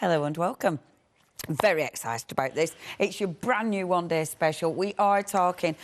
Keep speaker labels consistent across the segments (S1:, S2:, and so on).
S1: Hello and welcome. I'm very excited about this. It's your brand new one-day special. We are talking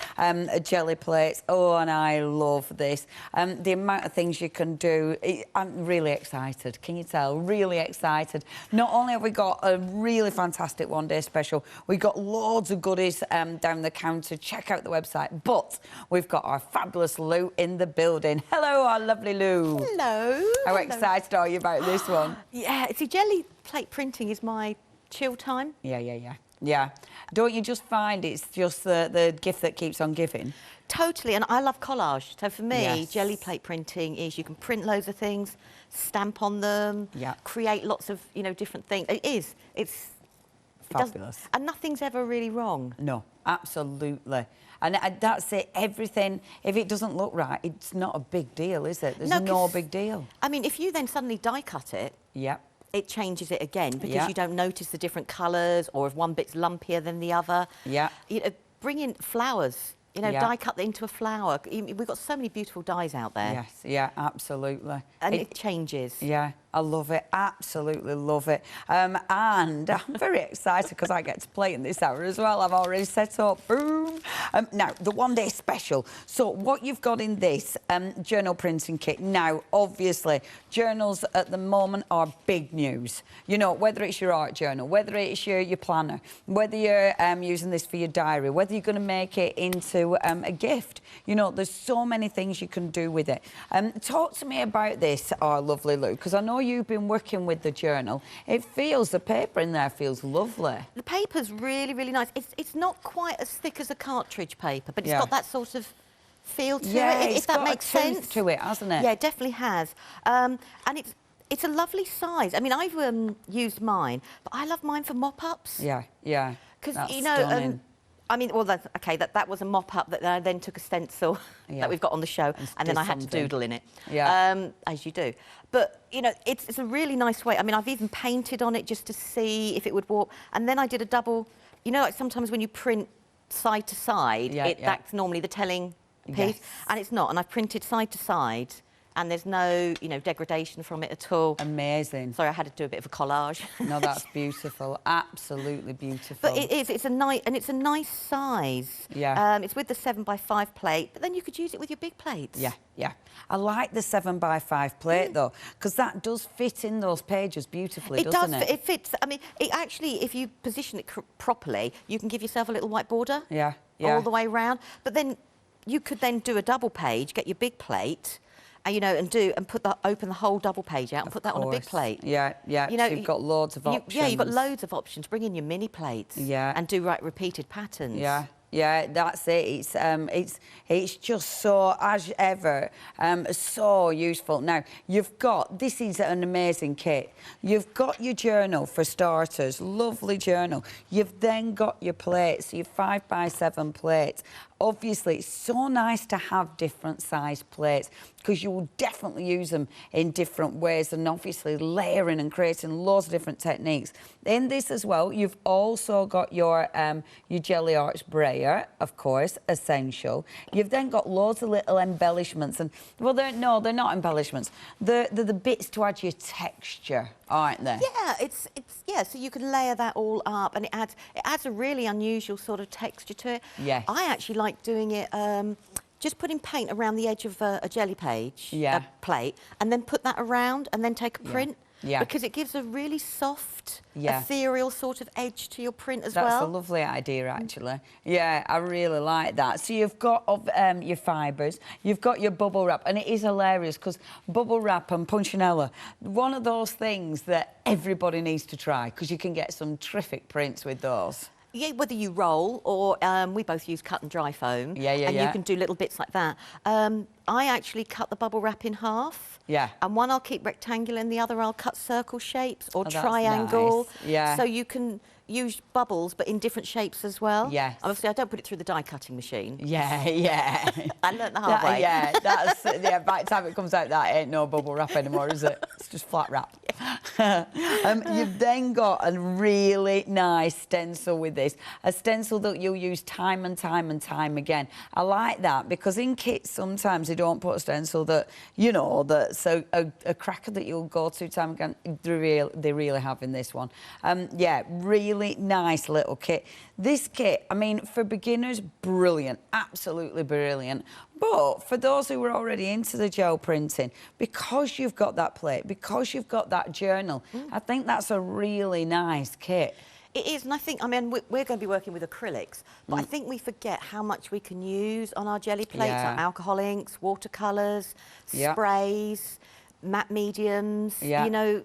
S1: jelly plates. Oh, and I love this. The amount of things you can do. I'm really excited. Can you tell? Really excited. Not only have we got a really fantastic one-day special, we've got loads of goodies down the counter. Check out the website. But we've got our fabulous Lou in the building. Hello, our lovely Lou.
S2: Hello.
S1: How excited are you about this one?
S2: Yeah, see, jelly plate printing is my chill time.
S1: Yeah. Don't you just find it's just the gift that keeps on giving?
S2: Totally, and I love collage. So for me,
S1: Yes.
S2: jelly plate printing is you can print loads of things, stamp on them, create lots of, different things. It's
S1: Fabulous.
S2: And nothing's ever really wrong.
S1: No, absolutely. And that's it, everything, if it doesn't look right, it's not a big deal, is it? There's no big deal.
S2: I mean, if you then suddenly die cut it, it changes it again because you don't notice the different colours or if one bit's lumpier than the other. Bring in flowers, die cut into a flower. We've got so many beautiful dyes out there.
S1: Yes, yeah, absolutely.
S2: And it changes.
S1: Yeah, I love it, absolutely love it. And I'm very excited because I get to play in this hour as well. I've already set up, boom. Now, the one-day special. So what you've got in this journal printing kit. Now, obviously, journals at the moment are big news. You know, whether it's your art journal, whether it's your planner, whether you're using this for your diary, whether you're going to make it into a gift. You know, there's so many things you can do with it. Talk to me about this, our lovely Lou, because I know you've been working with the journal. The paper in there feels lovely.
S2: The paper's really, really nice. It's not quite as thick as a cartridge paper, but it's got that sort of feel to it, if that makes sense.
S1: It's got a tooth to it, hasn't it?
S2: Yeah, it definitely has. And it's a lovely size. I mean, I've used mine, but I love mine for mop-ups.
S1: Yeah.
S2: Because,
S1: stunning.
S2: I mean, well, that was a mop-up that I then took a stencil that we've got on the show, and then I had to doodle in it, as you do. But, it's a really nice way. I mean, I've even painted on it just to see if it would warp. And then I did a double, like sometimes when you print side to side, that's normally the telling piece, and it's not. And I've printed side to side, and there's no, degradation from it at all.
S1: Amazing.
S2: Sorry, I had to do a bit of a collage.
S1: No, that's beautiful. Absolutely beautiful.
S2: But it is. It's a nice size.
S1: Yeah.
S2: It's with the 7x5 plate, but then you could use it with your big plates.
S1: Yeah. I like the 7x5 plate though, because that does fit in those pages beautifully, doesn't it?
S2: It fits. I mean, it actually, if you position it properly, you can give yourself a little white border.
S1: Yeah.
S2: All the way around. But then you could then do a double page, get your big plate. And, open the whole double page out and put that on a big plate.
S1: Yeah. So you've got loads of options.
S2: Yeah, you've got loads of options. Bring in your mini plates. And do repeated patterns.
S1: Yeah, that's it. It's just so, as ever, so useful. Now, this is an amazing kit. You've got your journal for starters, lovely journal. You've then got your plates, your 5x7 plates. Obviously, it's so nice to have different size plates because you will definitely use them in different ways and obviously layering and creating loads of different techniques. In this as well, you've also got your Gelli Arts Brayer, of course, essential. You've then got loads of little embellishments and, well, they're not embellishments. They're the bits to add your texture, aren't they?
S2: Yeah, so you can layer that all up and it adds a really unusual sort of texture to it.
S1: Yes.
S2: I actually like doing it, just putting paint around the edge of a jelly page, a plate, and then put that around and then take a print. Because it gives a really soft, ethereal sort of edge to your print as well.
S1: That's a lovely idea, actually. Yeah, I really like that. So you've got your fibres, you've got your bubble wrap, and it is hilarious because bubble wrap and punchinella, one of those things that everybody needs to try because you can get some terrific prints with those.
S2: Yeah, whether you roll or we both use cut and dry foam. And you can do little bits like that. I actually cut the bubble wrap in half. And one I'll keep rectangular and the other I'll cut circle shapes or triangle.
S1: Nice.
S2: So you can use bubbles but in different shapes as well. Obviously, I don't put it through the die cutting machine. I learnt the hard way.
S1: By the time it comes out, that ain't no bubble wrap anymore, is it? It's just flat wrap. You've then got a really nice stencil with this, a stencil that you'll use time and time and time again. I like that because in kits sometimes they don't put a stencil that, you know, that's a cracker that you'll go to time again. They really have in this one. Yeah, really nice little kit. This kit, I mean, for beginners, brilliant, absolutely brilliant. But for those who are already into the gel printing, because you've got that plate, because you've got that journal, I think that's a really nice kit.
S2: It is, and I think, I mean, we're going to be working with acrylics, but I think we forget how much we can use on our jelly plates, like alcohol inks, watercolours, sprays, matte mediums, you know.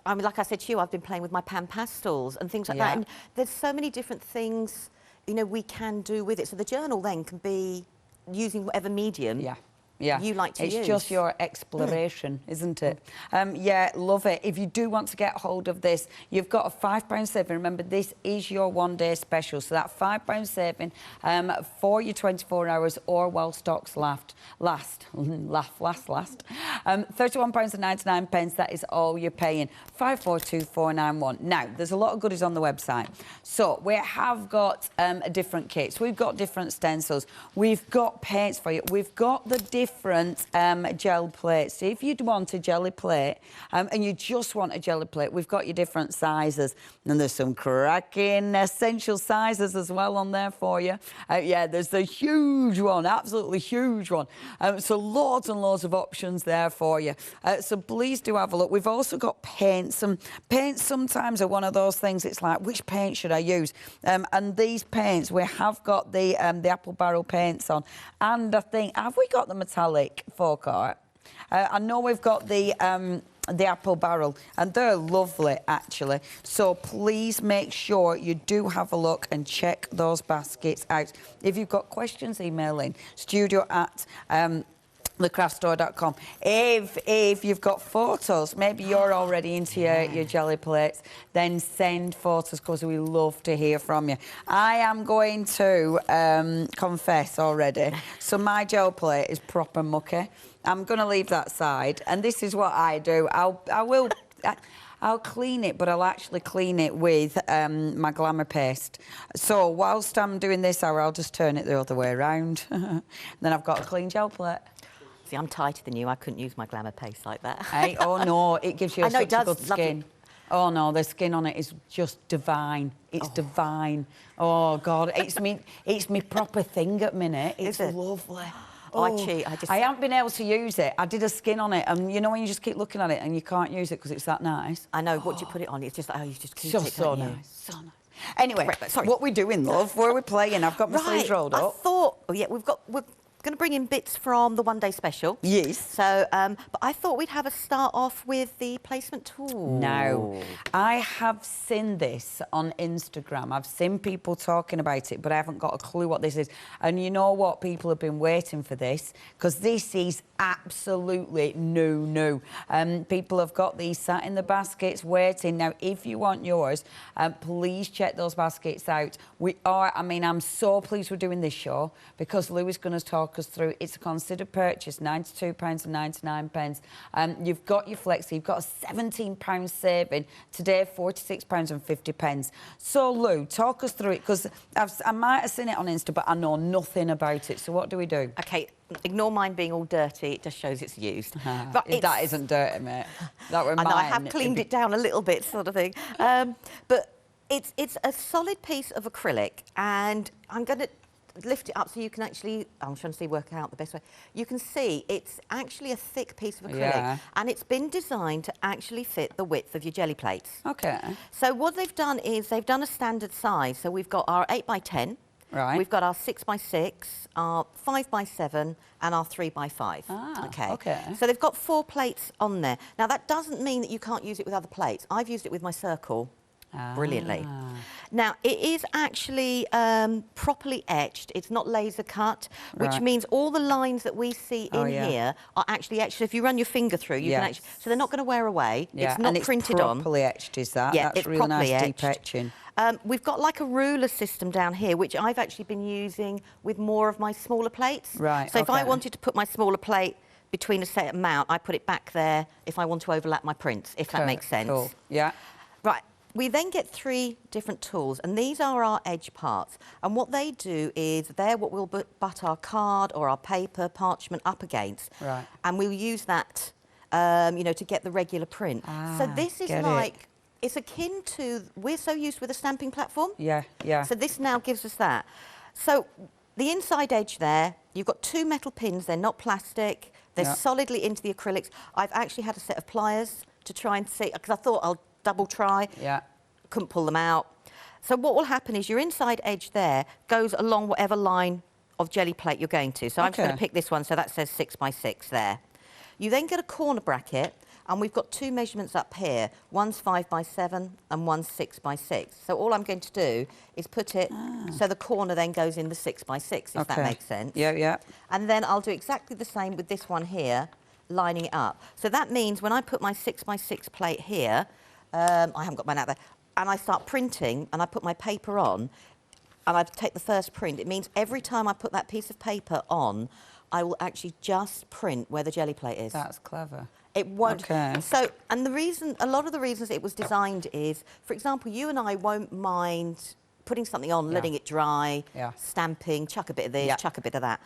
S2: I mean, like I said to you, I've been playing with my pan pastels and things like that, and there's so many different things, you know, we can do with it. So the journal then can be using whatever medium you like to use.
S1: It's just your exploration, isn't it? Yeah, love it. If you do want to get hold of this, you've got a £5 saving. Remember, this is your one-day special, so that £5 saving for your 24 hours or while stocks last. £31.99, that is all you're paying. 542491. Now, there's a lot of goodies on the website. So we have got different kits. We've got different stencils. We've got paints for you. We've got the different gel plates. So if you'd want a jelly plate and you just want a jelly plate, we've got your different sizes. And there's some cracking essential sizes as well on there for you. Yeah, there's the huge one, absolutely huge one. So loads and loads of options there for you. So please do have a look. We've also got paints. And paints sometimes are one of those things, it's like, which paint should I use? And these paints, we have got the apple barrel paints on. And I think, have we got the metallic folk art? I know we've got the apple barrel, and they're lovely, actually. So please make sure you do have a look and check those baskets out. If you've got questions, email in studio@thecraftstore.com. If you've got photos, maybe you're already into your jelly plates, then send photos, because we love to hear from you. I am going to confess already. So my gel plate is proper mucky. I'm going to leave that side, and this is what I do. I'll clean it, but I'll actually clean it with my Glamour paste. So whilst I'm doing this hour, I'll just turn it the other way around. Then I've got a clean gel plate.
S2: See, I'm tighter than you. I couldn't use my Glamour paste like that.
S1: Hey, oh no, it gives you such a good skin. Oh no, the skin on it is just divine. It's divine. Oh God, it's me proper thing at minute. It's lovely.
S2: Oh, I cheat.
S1: I haven't been able to use it. I did a skin on it, and you know when you just keep looking at it and you can't use it because it's that nice.
S2: I know. What do you put it on? It's just like, oh, you just keep it.
S1: So nice. So nice. Anyway, sorry. What we doing, love? Where are we playing? I've got my sleeves rolled up.
S2: I thought, we're going to bring in bits from the one-day special.
S1: Yes.
S2: So, but I thought we'd have a start off with the placement tool.
S1: Now, I have seen this on Instagram. I've seen people talking about it, but I haven't got a clue what this is. And you know what? People have been waiting for this, because this is absolutely new. People have got these sat in the baskets waiting. Now, if you want yours, please check those baskets out. I'm so pleased we're doing this show, because Lou is going to talk us through. It's a considered purchase, £92.99. You've got your flexi, you've got a £17 saving today, £46.50. So Lou, talk us through it, because I might have seen it on Insta, but I know nothing about it. So what do we do?
S2: Okay, ignore mine being all dirty. It just shows it's used.
S1: But that isn't dirty, mate. That were mine.
S2: I know, I have cleaned it down a little bit, sort of thing. But it's a solid piece of acrylic, and I'm going to lift it up so you can actually, I'm trying to work out the best way. You can see it's actually a thick piece of acrylic, and it's been designed to actually fit the width of your jelly plates.
S1: Okay.
S2: So what they've done is they've done a standard size. So we've got our 8x10.
S1: Right.
S2: We've got our 6x6, our 5x7, and our 3x5. Okay. So they've got 4 plates on there. Now, that doesn't mean that you can't use it with other plates. I've used it with my circle brilliantly. Now, it is actually properly etched. It's not laser cut, which means all the lines that we see in here are actually etched. So if you run your finger through, you can actually... So they're not going to wear away. It's not printed on.
S1: It's properly etched, is that?
S2: Yeah,
S1: that's
S2: it's
S1: really
S2: properly
S1: nice,
S2: etched.
S1: deep etching.
S2: We've got like a ruler system down here, which I've actually been using with more of my smaller plates.
S1: Right,
S2: So if I wanted to put my smaller plate between a set amount, I put it back there if I want to overlap my prints, if that makes sense.
S1: Cool. Yeah.
S2: Right. we then get 3 different tools, and these are our edge parts. And what they do is they're what we'll butt our card or our paper, parchment up against.
S1: Right.
S2: And we'll use that, you know, to get the regular print. So this is like, it's akin to, we're so used with a stamping platform.
S1: Yeah, yeah.
S2: So this now gives us that. So the inside edge there, you've got 2 metal pins. They're not plastic. They're solidly into the acrylics. I've actually had a set of pliers to try and see, because I thought I'll double try.
S1: Yeah.
S2: Couldn't pull them out. So what will happen is your inside edge there goes along whatever line of jelly plate you're going to. So I'm just going to pick this one, so that says 6 by 6 there. You then get a corner bracket, and we've got 2 measurements up here. One's 5 by 7 and one's 6 by 6. So all I'm going to do is put it so the corner then goes in the 6 by 6, if that makes sense.
S1: Yeah, yeah.
S2: And then I'll do exactly the same with this one here, lining it up. So that means when I put my 6 by 6 plate here, I haven't got mine out there, and I start printing and I put my paper on and I take the first print, it means every time I put that piece of paper on, I will actually just print where the jelly plate is.
S1: That's clever.
S2: It won't.
S1: Okay.
S2: So, and the reason, a lot of the reasons it was designed is, for example, you and I won't mind putting something on, letting it dry, stamping, chuck a bit of this, chuck a bit of that.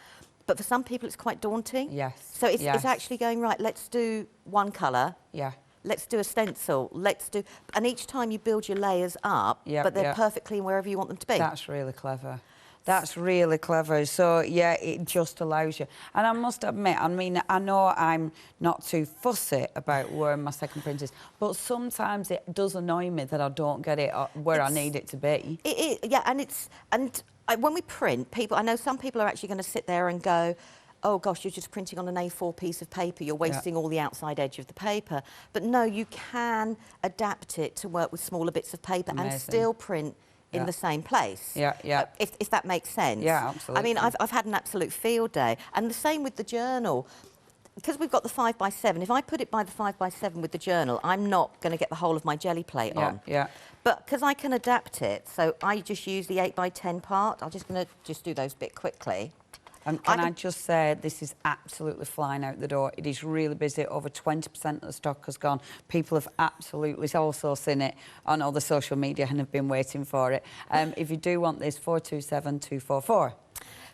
S2: But for some people, it's quite daunting.
S1: Yes.
S2: So it's actually going, right, let's do one colour.
S1: Yeah.
S2: Let's do a stencil. Let's do... And each time you build your layers up, but they're perfectly wherever you want them to be.
S1: That's really clever. That's really clever. So, yeah, it just allows you. And I must admit, I mean, I know I'm not too fussy about where my second print is, but sometimes it does annoy me that I don't get it where I need it to be.
S2: Yeah, and it's... when we print, people... I know some people are actually going to sit there and go, oh, gosh, you're just printing on an A4 piece of paper. You're wasting all the outside edge of the paper. But no, you can adapt it to work with smaller bits of paper and still print in the same place.
S1: Yeah, yeah.
S2: If that makes sense.
S1: Yeah, absolutely.
S2: I mean, I've had an absolute field day. And the same with the journal. Because we've got the 5 by 7, if I put it by the 5 by 7 with the journal, I'm not going to get the whole of my jelly plate on.
S1: Yeah.
S2: But because I can adapt it, so I just use the 8 by 10 part. I'm just going to just do those a bit quickly.
S1: Can I just say, this is absolutely flying out the door. It is really busy. Over 20% of the stock has gone. People have absolutely also seen it on all the social media and have been waiting for it. If you do want this, 427-244.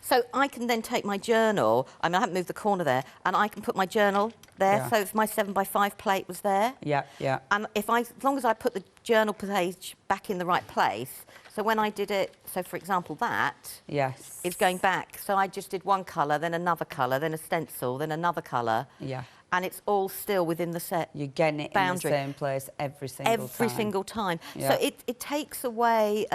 S2: So I can then take my journal, I mean, I haven't moved the corner there, and I can put my journal there. So if my 7 by 5 plate was there.
S1: Yeah, yeah.
S2: And as long as I put the journal page back in the right place, so when I did it, so for example, that is going back. So I just did one colour, then another colour, then a stencil, then another colour. Yeah. And it's all still within the set
S1: You're getting it
S2: boundary.
S1: In the same place every single time.
S2: Every single time.
S1: Yeah.
S2: So it takes away...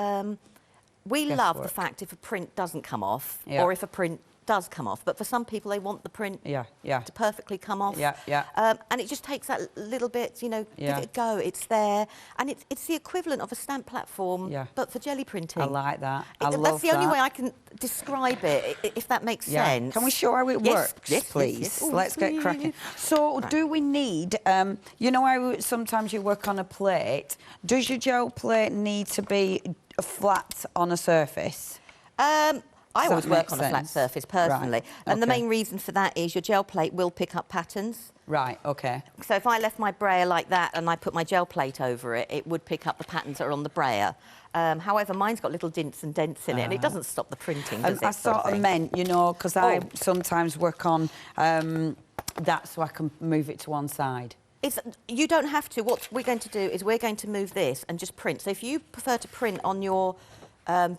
S2: we love the fact if a print doesn't come off or if a print does come off, but for some people they want the print to perfectly come off. And it just takes that little bit, you know, give it a go. It's there, and it's the equivalent of a stamp platform, but for jelly printing.
S1: I like that. I love
S2: that's the only way I can describe it, if that makes sense.
S1: Can we show how it works, please?
S2: Yes. Ooh,
S1: let's get cracking. So, do we need? You know how sometimes you work on a plate. Does your gel plate need to be flat on a surface?
S2: I always work on a flat surface, personally. And the main reason for that is your gel plate will pick up patterns.
S1: Right, OK.
S2: So if I left my brayer like that and I put my gel plate over it, it would pick up the patterns that are on the brayer. However, mine's got little dints and dents in it, and it doesn't stop the printing, does it?
S1: I sort of meant, you know, because I sometimes work on that so I can move it to one side.
S2: You don't have to. What we're going to do is we're going to move this and just print. So if you prefer to print on your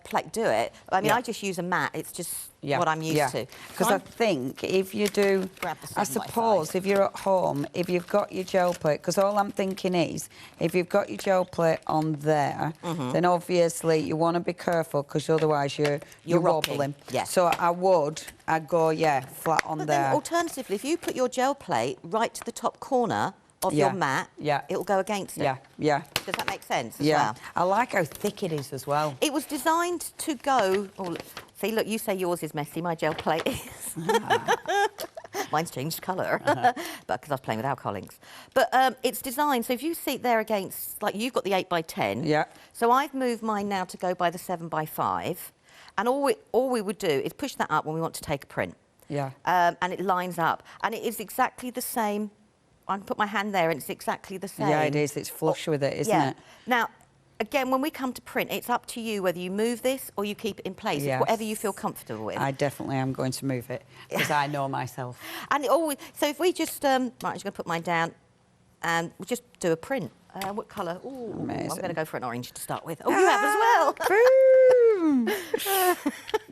S2: plate, do it. I mean, I just use a mat. It's just what I'm used to.
S1: Because I think if you do, I suppose if you're at home, if you've got your gel plate, because all I'm thinking is, if you've got your gel plate on there, then obviously you want to be careful because otherwise you're wobbling.
S2: Yeah.
S1: So I'd go, flat on there.
S2: But then alternatively, if you put your gel plate right to the top corner of your mat, it'll go against it.
S1: Yeah.
S2: Does that make sense as well?
S1: I like how thick it is as well.
S2: It was designed to go... Oh, see, look, you say yours is messy, my gel plate is. Mine's changed colour, but because I was playing with alcohol inks. But it's designed, so if you see it there against... Like, you've got the 8 by 10.
S1: Yeah.
S2: So I've moved mine now to go by the 7 by 5. And all we would do is push that up when we want to take a print.
S1: Yeah.
S2: And it lines up. And it is exactly the same... I can put my hand there and it's exactly the same.
S1: Yeah, it is. It's flush with it, isn't it?
S2: Now, again, when we come to print, it's up to you whether you move this or you keep it in place. It's whatever you feel comfortable with.
S1: I definitely am going to move it because I know myself.
S2: And it always, so if we just, right, I'm just going to put mine down and we'll just do a print. What colour? Ooh, I'm going to go for an orange to start with. Oh, you have as well.
S1: Boom!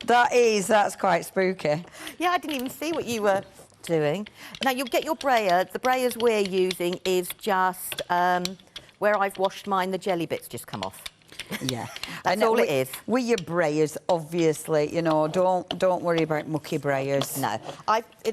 S1: That's quite spooky.
S2: Yeah, I didn't even see what you were doing. Now, you'll get your brayer. The brayers we're using is just where I've washed mine, the jelly bits just come off.
S1: Yeah.
S2: That's all it is.
S1: With your brayers, obviously, you know, don't worry about mucky brayers.
S2: No.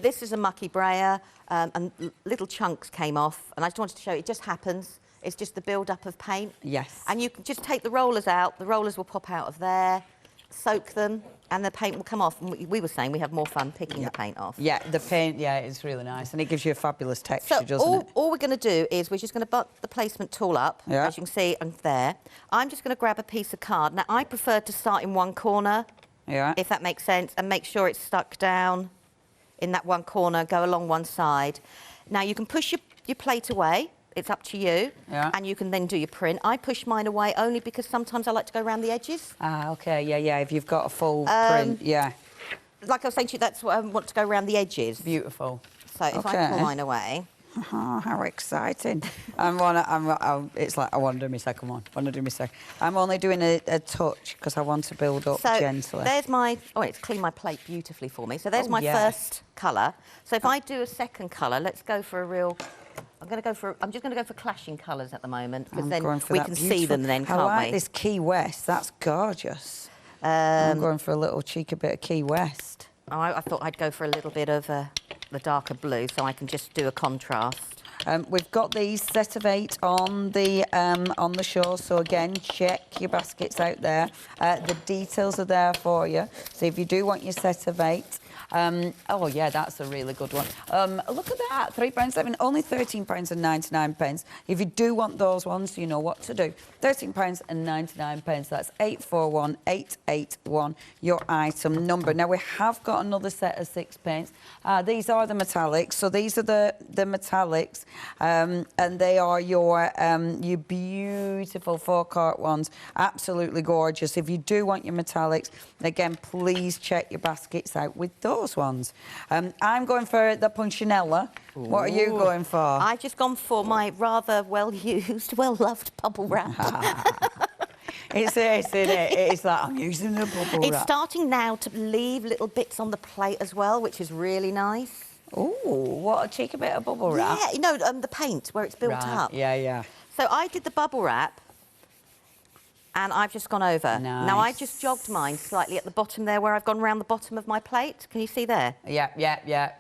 S2: This is a mucky brayer, and little chunks came off, and I just wanted to show you, it just happens. It's just the build-up of paint.
S1: Yes.
S2: And you can just take the rollers out. The rollers will pop out of there, soak them, and the paint will come off. And we were saying we have more fun picking the paint off.
S1: Yeah, the paint, it's really nice. And it gives you a fabulous texture, doesn't it?
S2: All we're going to do is we're just going to butt the placement tool up, as you can see, and there. I'm just going to grab a piece of card. Now, I prefer to start in one corner, if that makes sense, and make sure it's stuck down in that one corner, go along one side. Now, you can push your plate away. It's up to you, and you can then do your print. I push mine away only because sometimes I like to go around the edges.
S1: Ah, OK, yeah, if you've got a full print,
S2: Like I was saying to you, that's what I want to go around the edges.
S1: Beautiful.
S2: So if I pull mine away...
S1: Oh, how exciting. It's like I want to do my second one. I'm only doing a touch because I want to build up gently.
S2: There's my... Oh, it's cleaned my plate beautifully for me. So there's my first colour. So if I do a second colour, let's go for a real... I'm just going to go for clashing colours at the moment because then we can see them then, can't we?
S1: I like this Key West. That's gorgeous. I'm going for a little cheeky bit of Key West.
S2: I thought I'd go for a little bit of the darker blue so I can just do a contrast.
S1: We've got these set of 8 on the show, so again, check your baskets out there. The details are there for you. So if you do want your set of 8, oh yeah, that's a really good one. Look at that, £3.7, only £13.99. If you do want those ones, you know what to do. £13.99. That's 841881. Your item number. Now we have got another set of 6 paints. These are the metallics. So these are the metallics, and they are your beautiful 4-quart ones. Absolutely gorgeous. If you do want your metallics, again, please check your baskets out with those ones. I'm going for the Punchinella. Ooh. What are you going for?
S2: I've just gone for my rather well-used, well-loved bubble wrap.
S1: It's isn't it? It's like I'm using the bubble wrap.
S2: It's starting now to leave little bits on the plate as well, which is really nice.
S1: Oh, what a cheeky bit of bubble wrap.
S2: Yeah, you know, the paint where it's built up.
S1: Yeah.
S2: So I did the bubble wrap, and I've just gone over.
S1: Nice.
S2: Now, I just jogged mine slightly at the bottom there where I've gone round the bottom of my plate. Can you see there?
S1: Yeah.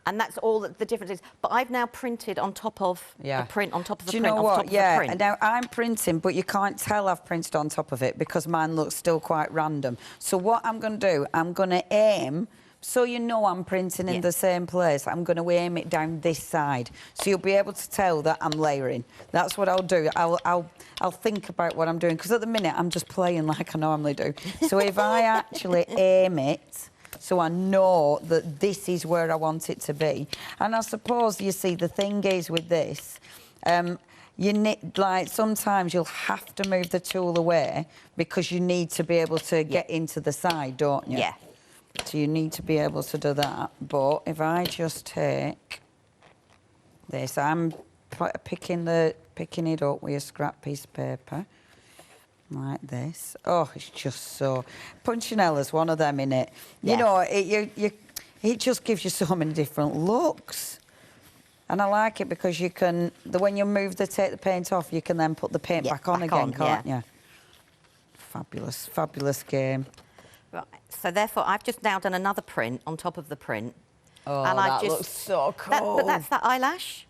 S2: And that's all that the difference is. But I've now printed on top of a print, on top of a print, on top of a print.
S1: Now I'm printing, but you can't tell I've printed on top of it because mine looks still quite random. So what I'm going to do, I'm going to aim, so you know I'm printing in the same place, I'm going to aim it down this side. So you'll be able to tell that I'm layering. That's what I'll do. I'll think about what I'm doing, because at the minute I'm just playing like I normally do. So if I actually aim it, so I know that this is where I want it to be. And I suppose, you see, the thing is with this, you need, like, sometimes you'll have to move the tool away because you need to be able to get into the side, don't you?
S2: Yeah.
S1: So you need to be able to do that. But if I just take this, I'm picking it up with a scrap piece of paper. Like this. Oh, it's just so... Punchinella's one of them, innit?
S2: Yeah.
S1: You know, it just gives you so many different looks. And I like it because you can... When you take the paint off, you can then put the paint back on again, can't you? Fabulous, fabulous game.
S2: Right, so therefore, I've just now done another print on top of the print.
S1: Oh, and that looks so cool.
S2: But that's that eyelash.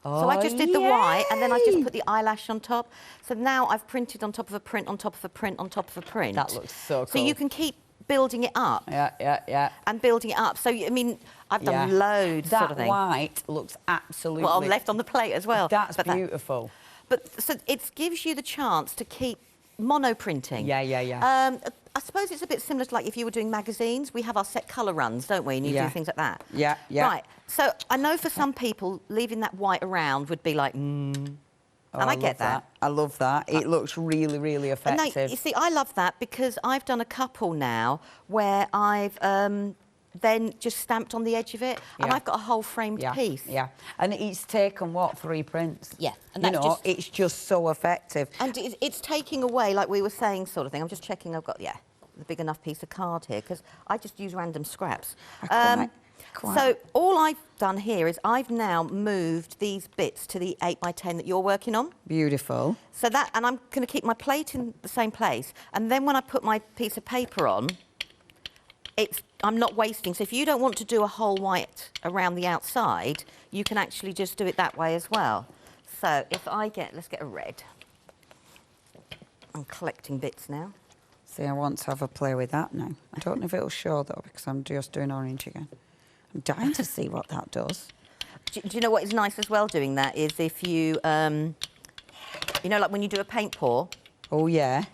S1: Oh,
S2: so I just did the white, and then I just put the eyelash on top. So now I've printed on top of a print, on top of a print, on top of a print.
S1: That looks so cool.
S2: So you can keep building it up.
S1: Yeah.
S2: And building it up. So, I mean, I've done loads sort of thing.
S1: That white looks absolutely...
S2: Well, left on the plate as well.
S1: That's beautiful.
S2: So it gives you the chance to keep mono-printing.
S1: Yeah.
S2: I suppose it's a bit similar to, like, if you were doing magazines. We have our set colour runs, don't we? And you do things like that.
S1: Yeah.
S2: Right. So I know for some people, leaving that white around would be like, And I get that.
S1: I love that. It looks really, really effective.
S2: And you see, I love that because I've done a couple now where I've then just stamped on the edge of it, and I've got a whole framed piece.
S1: Yeah, and it's taken, what, 3 prints?
S2: Yeah. And that's
S1: it's just so effective.
S2: And it's taking away, like we were saying, sort of thing. I'm just checking I've got, the big enough piece of card here, because I just use random scraps. So all I've done here is I've now moved these bits to the 8x10 that you're working on.
S1: Beautiful.
S2: So that, and I'm going to keep my plate in the same place, and then when I put my piece of paper on, I'm not wasting. So if you don't want to do a whole white around the outside, you can actually just do it that way as well. So if let's get a red. I'm collecting bits now.
S1: See, I want to have a play with that now. I don't know if it'll show though, because I'm just doing orange again. I'm dying to see what that does.
S2: Do you know what is nice as well doing that is if you, you know, like when you do a paint pour.
S1: Oh, yeah.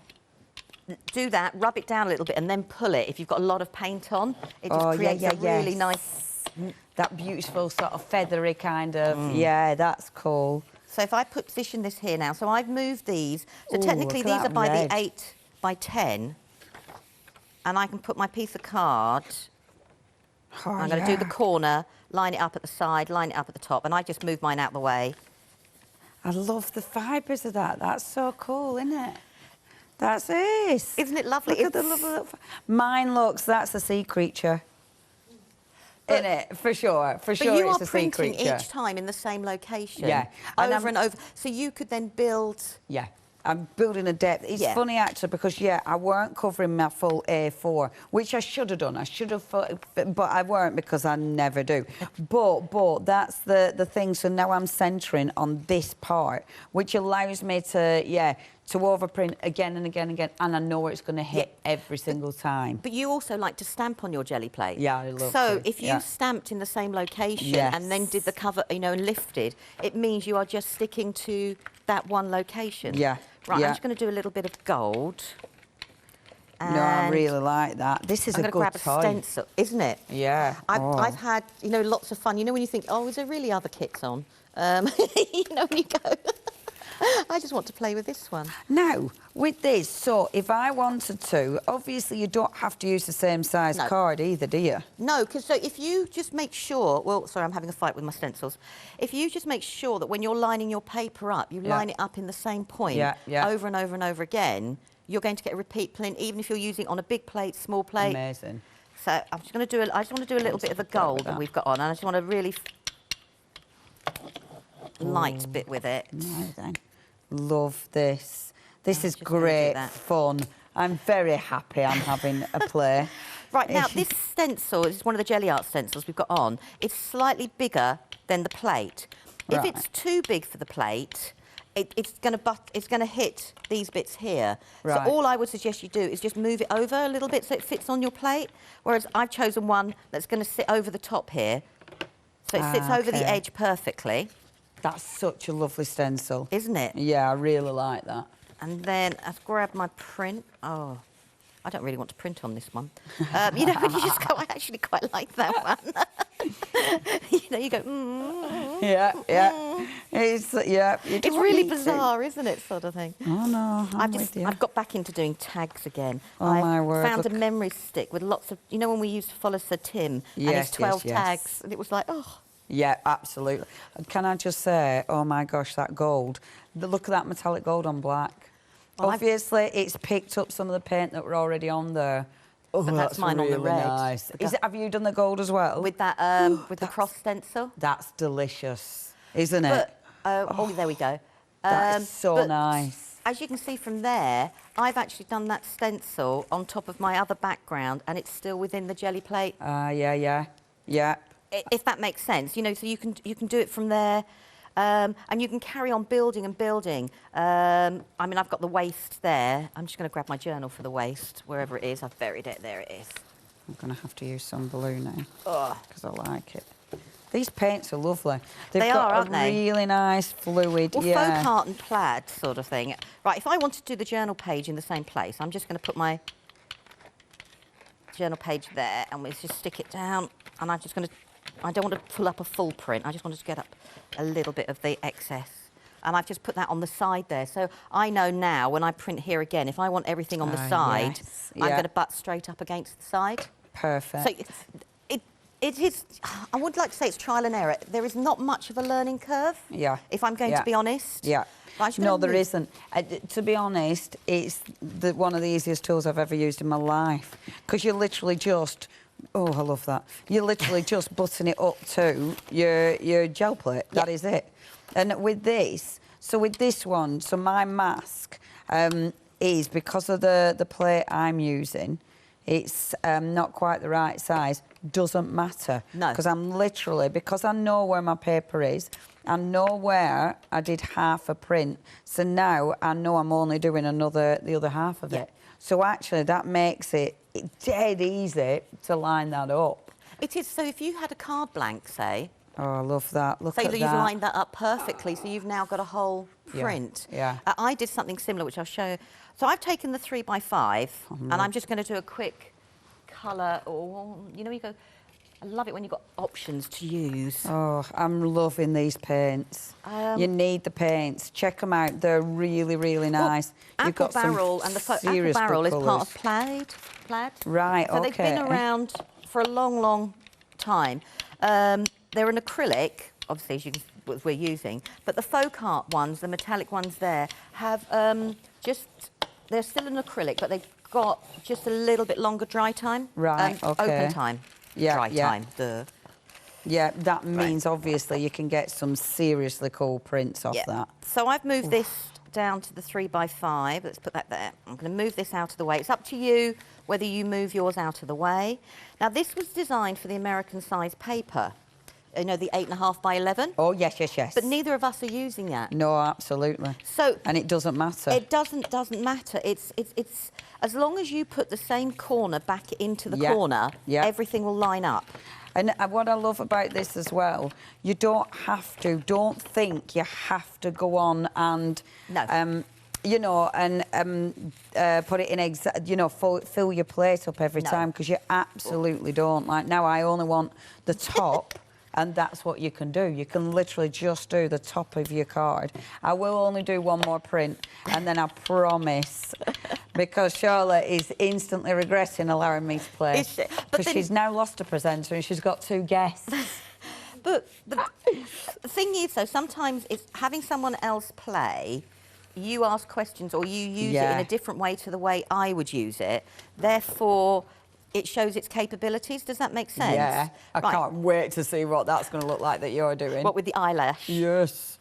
S2: Do that, rub it down a little bit and then pull it. If you've got a lot of paint on, it just creates a really nice...
S1: That beautiful sort of feathery kind of... Yeah, that's cool.
S2: So if I position this here now, so I've moved these. So technically these are by the 8x10. And I can put my piece of card... I'm going to do the corner, line it up at the side, line it up at the top, and I just move mine out the way.
S1: I love the fibres of that. That's so cool, isn't it? That's it.
S2: Isn't it lovely?
S1: Look at the lovely little... Mine looks, that's a sea creature. Isn't it? For sure. For sure it's a sea creature. But you are printing
S2: each time in the same location.
S1: Yeah.
S2: Over and over. So you could then build...
S1: Yeah. I'm building a depth. It's funny, actually, because, I weren't covering my full A4, which I should have done. I should have, but I weren't because I never do. But that's the thing. So now I'm centering on this part, which allows me to, to overprint again and again and again, and I know it's going to hit every single time.
S2: But you also like to stamp on your jelly plate.
S1: Yeah, I love
S2: So if you stamped in the same location and then did the cover, and lifted, it means you are just sticking to that one location.
S1: Yeah.
S2: Right, I'm just going to do a little bit of gold.
S1: No, I really like that. This is a good toy.
S2: I'm going to grab a stencil, isn't it?
S1: Yeah.
S2: I've had, lots of fun. When you think, is there really other kits on? When you go... I just want to play with this one.
S1: Now, with this, so if I wanted to, obviously you don't have to use the same size card either, do you? No,
S2: because so if you just make sure... Well, sorry, I'm having a fight with my stencils. If you just make sure that when you're lining your paper up, you line it up in the same point over and over and over again, you're going to get a repeat print, even if you're using it on a big plate, small plate.
S1: Amazing.
S2: So I'm just going to do... I just want to do a little bit of the gold that we've got on, and I just want to really light bit with it.
S1: No, then. Love this. This is great fun. I'm very happy I'm having a play.
S2: Right, now this stencil is one of the Gelli Arts stencils we've got on. It's slightly bigger than the plate. If it's too big for the plate, it's going to hit these bits here. So all I would suggest you do is just move it over a little bit so it fits on your plate. Whereas I've chosen one that's going to sit over the top here. So it sits over the edge perfectly.
S1: That's such a lovely stencil.
S2: Isn't it?
S1: Yeah, I really like that.
S2: And then I've grabbed my print. Oh, I don't really want to print on this one. You just go, I actually quite like that one. You go,
S1: It's,
S2: It's really bizarre, isn't it, sort of thing?
S1: Oh, no,
S2: I've got back into doing tags again.
S1: Oh, my word.
S2: I found a memory stick with lots of, when we used to follow Sir Tim and his 12 tags, and it was like, oh.
S1: Yeah, absolutely. Can I just say, oh my gosh, that gold. Look at that metallic gold on black. Well, obviously, it's picked up some of the paint that were already on there. Oh,
S2: but that's mine
S1: really
S2: on the red.
S1: Nice. Have you done the gold as well?
S2: With that, with the cross stencil.
S1: That's delicious, isn't it?
S2: There we go.
S1: That is so nice.
S2: As you can see from there, I've actually done that stencil on top of my other background, and it's still within the jelly plate.
S1: Yeah.
S2: If that makes sense, so you can do it from there, and you can carry on building and building. I mean, I've got the waist there. I'm just going to grab my journal for the waist, wherever it is. I've buried it. There it is.
S1: I'm going to have to use some blue now because I like it. These paints are lovely. They've got a really nice fluid.
S2: Well, faux art and plaid sort of thing. Right, if I wanted to do the journal page in the same place, I'm just going to put my journal page there, and we'll just stick it down. And I don't want to pull up a full print. I just wanted to get up a little bit of the excess. and I've just put that on the side there. So I know now when I print here again, if I want everything on the side, I'm going to butt straight up against the side.
S1: Perfect.
S2: So it is, I would like to say it's trial and error. There is not much of a learning curve, if I'm going to be honest.
S1: Yeah. No, there isn't. To be honest, it's one of the easiest tools I've ever used in my life. Because you literally just, oh, I love that. You're literally just button it up to your gel plate. That is it. And with this, so with this one, so my mask is, because of the plate I'm using, it's not quite the right size. Doesn't matter. No. Because I'm literally, because I know where my paper is, I know where I did half a print. So now I know I'm only doing the other half of it. So actually that makes it dead easy to line that up.
S2: It is. So if you had a card blank, say.
S1: Oh, I love that. Look at that.
S2: So you've lined that up perfectly, so you've now got a whole print.
S1: Yeah.
S2: I did something similar, which I'll show you. So I've taken the 3x5, and I'm just going to do a quick colour, or, you know, you go, I love it when you've got options to use.
S1: Oh, I'm loving these paints. You need the paints. Check them out. They're really, really nice.
S2: Well, Apple Barrel and the Apple Barrel is part of Plaid.
S1: Right,
S2: so they've been around for a long, long time. They're an acrylic, obviously, as we're using, but the folk art ones, the metallic ones there, have they're still an acrylic, but they've got just a little bit longer dry time.
S1: Right,
S2: Open time. Dry time.
S1: Yeah, that means obviously you can get some seriously cool prints off that.
S2: So I've moved this down to the 3x5. Let's put that there. I'm going to move this out of the way. It's up to you whether you move yours out of the way. Now, this was designed for the American size paper. You know, the 8.5 by 11.
S1: Oh, yes, yes, yes.
S2: But neither of us are using that.
S1: No, absolutely.
S2: So,
S1: and it doesn't matter.
S2: It doesn't matter. It's as long as you put the same corner back into the corner, everything will line up.
S1: And what I love about this as well, you don't think you have to go on and, you know, and put it in fill your plate up every time, because you absolutely don't. Like now, I only want the top. And that's what you can do. You can literally just do the top of your card. I will only do one more print, and then I promise, because Charlotte is instantly regretting allowing me to play. Because she's now lost a presenter and she's got 2 guests.
S2: But the thing is, though, sometimes it's having someone else play, you ask questions or you use it in a different way to the way I would use it. Therefore, it shows its capabilities. Does that make sense?
S1: Yeah. I can't wait to see what that's going to look like that you're doing.
S2: What, with the eyelash?
S1: Yes.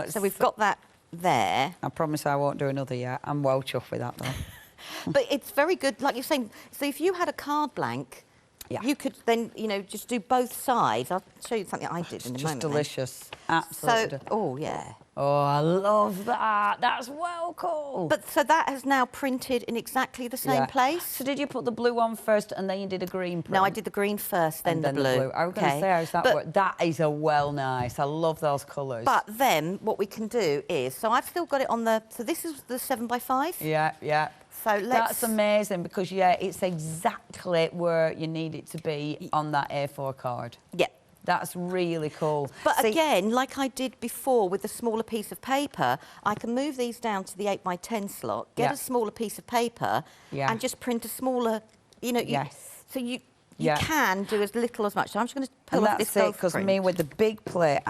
S2: So we've got that there.
S1: I promise I won't do another yet. I'm well chuffed with that, though.
S2: But it's very good, like you're saying. So if you had a card blank, you could then, you know, just do both sides. I'll show you something I did in a moment.
S1: Just delicious. Absolutely.
S2: So, oh, yeah.
S1: Oh, I love that. That's well cool.
S2: But so that has now printed in exactly the same place.
S1: So did you put the blue on first and then you did a green print?
S2: No, I did the green first, then the blue.
S1: I was going to say, how's that work? That is a well nice. I love those colours.
S2: But then what we can do is, so I've still got it on the, so this is the 7x5.
S1: Yeah, yeah.
S2: So let's...
S1: That's amazing because, it's exactly where you need it to be on that A4 card.
S2: Yeah.
S1: That's really cool.
S2: But again, like I did before with the smaller piece of paper, I can move these down to the 8x10 slot, get a smaller piece of paper and just print a smaller, you know... So you can do as little as much. So I'm just going to pull off this golf print.
S1: Because me with the big plate,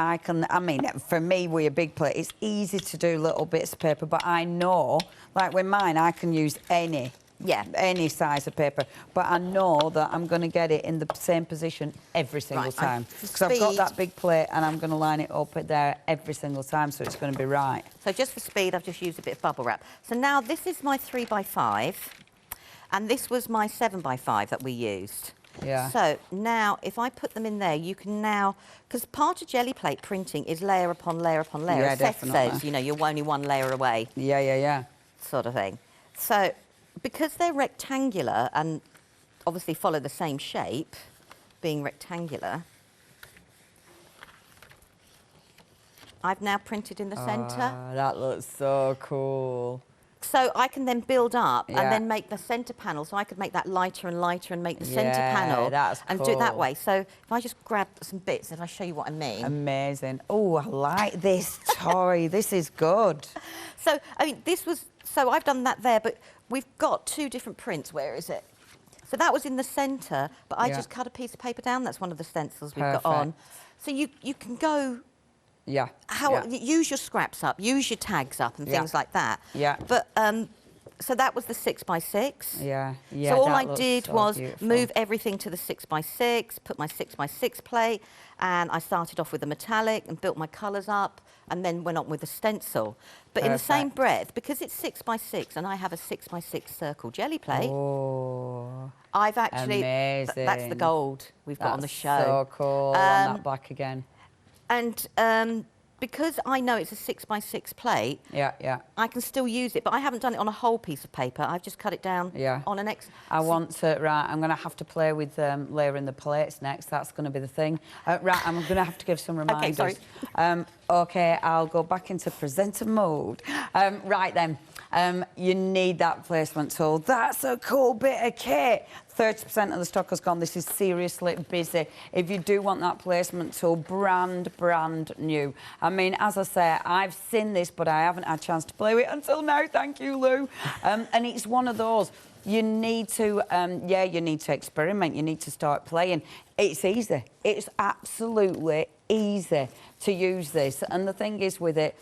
S1: for me with a big plate, it's easy to do little bits of paper, but I know, like with mine, I can use any size of paper, but I know that I'm going to get it in the same position every single time. Because I've got that big plate and I'm going to line it up there every single time, so it's going to be right.
S2: So just for speed, I've just used a bit of bubble wrap. So now this is my 3x5, and this was my 7x5 that we used.
S1: Yeah.
S2: So now, if I put them in there, you can now... Because part of jelly plate printing is layer upon layer upon layer.
S1: Yeah,
S2: As Seth says, you know, you're only one layer away.
S1: Yeah, yeah, yeah.
S2: Sort of thing. So... because they're rectangular and obviously follow the same shape, being rectangular, I've now printed in the centre.
S1: That looks so cool.
S2: So I can then build up and then make the centre panel. So I could make that lighter and lighter and make the centre panel and do it that way. So if I just grab some bits, if I show you what I mean.
S1: Amazing. Oh, I like this toy. This is good.
S2: So, I mean, this was... So I've done that there, but we've got 2 different prints. Where is it? So that was in the centre, but I just cut a piece of paper down. That's one of the stencils we've got on. So you can go... use your scraps up, use your tags up and things like that. But so that was the 6x6. So all I did was move everything to the 6x6, put my 6x6 plate, and I started off with a metallic and built my colours up, and then went on with a stencil. But in the same breath, because it's 6x6 and I have a 6x6 circle jelly plate. I've actually that's the gold we've got on the show.
S1: So cool. On that black again.
S2: And because I know it's a 6x6 plate, I can still use it, but I haven't done it on a whole piece of paper. I've just cut it down on an X.
S1: I'm going to have to play with layering the plates next. That's going to be the thing. Right, I'm going to have to give some reminders.
S2: Okay, sorry.
S1: Okay, I'll go back into presenter mode. Right then. You need that placement tool. That's a cool bit of kit. 30% of the stock has gone. This is seriously busy. If you do want that placement tool, brand new. I mean, as I say, I've seen this, but I haven't had a chance to play with it until now. Thank you, Lou. And it's one of those. You need to, you need to experiment. You need to start playing. It's easy. It's absolutely easy to use this. And the thing is with it,